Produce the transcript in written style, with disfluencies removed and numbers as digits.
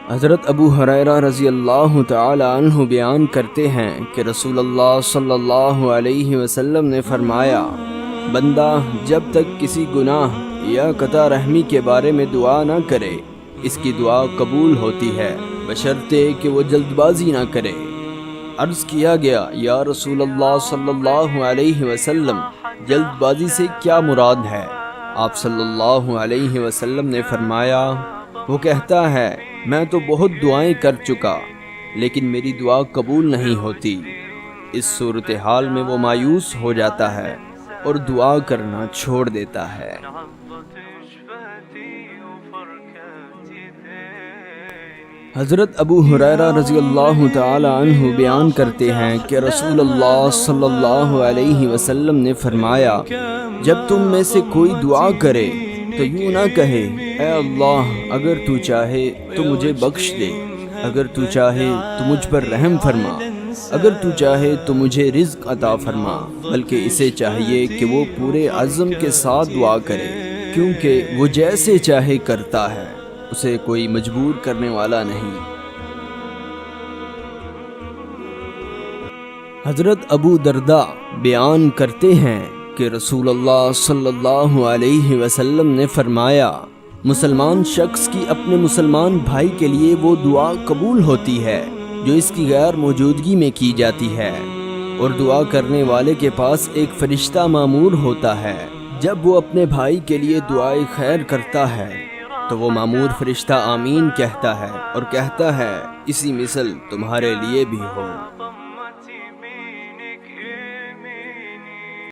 حضرت ابو ہریرہ رضی اللہ تعالی عنہ بیان کرتے ہیں کہ رسول اللہ صلی اللہ علیہ وسلم نے فرمایا، بندہ جب تک کسی گناہ یا قطع رحمی کے بارے میں دعا نہ کرے اس کی دعا قبول ہوتی ہے، بشرطے کہ وہ جلد بازی نہ کرے۔ عرض کیا گیا، یا رسول اللہ صلی اللہ علیہ وسلم، جلد بازی سے کیا مراد ہے؟ آپ صلی اللہ علیہ وسلم نے فرمایا، وہ کہتا ہے میں تو بہت دعائیں کر چکا لیکن میری دعا قبول نہیں ہوتی۔ اس صورتحال میں وہ مایوس ہو جاتا ہے اور دعا کرنا چھوڑ دیتا ہے۔ حضرت ابو ہریرہ رضی اللہ تعالی عنہ بیان کرتے ہیں کہ رسول اللہ صلی اللہ علیہ وسلم نے فرمایا، جب تم میں سے کوئی دعا کرے تو یوں نہ کہے، اے اللہ اگر تو چاہے تو مجھے بخش دے، اگر تو چاہے تو مجھ پر رحم فرما، اگر تو چاہے تو مجھے رزق عطا فرما، بلکہ اسے چاہیے کہ وہ پورے عزم کے ساتھ دعا کرے، کیونکہ وہ جیسے چاہے کرتا ہے، اسے کوئی مجبور کرنے والا نہیں۔ حضرت ابو درداء بیان کرتے ہیں کہ رسول اللہ صلی اللہ علیہ وسلم نے فرمایا، مسلمان شخص کی اپنے مسلمان بھائی کے لیے وہ دعا قبول ہوتی ہے جو اس کی غیر موجودگی میں کی جاتی ہے، اور دعا کرنے والے کے پاس ایک فرشتہ مامور ہوتا ہے۔ جب وہ اپنے بھائی کے لیے دعائے خیر کرتا ہے تو وہ مامور فرشتہ آمین کہتا ہے اور کہتا ہے، اسی مثل تمہارے لیے بھی ہو۔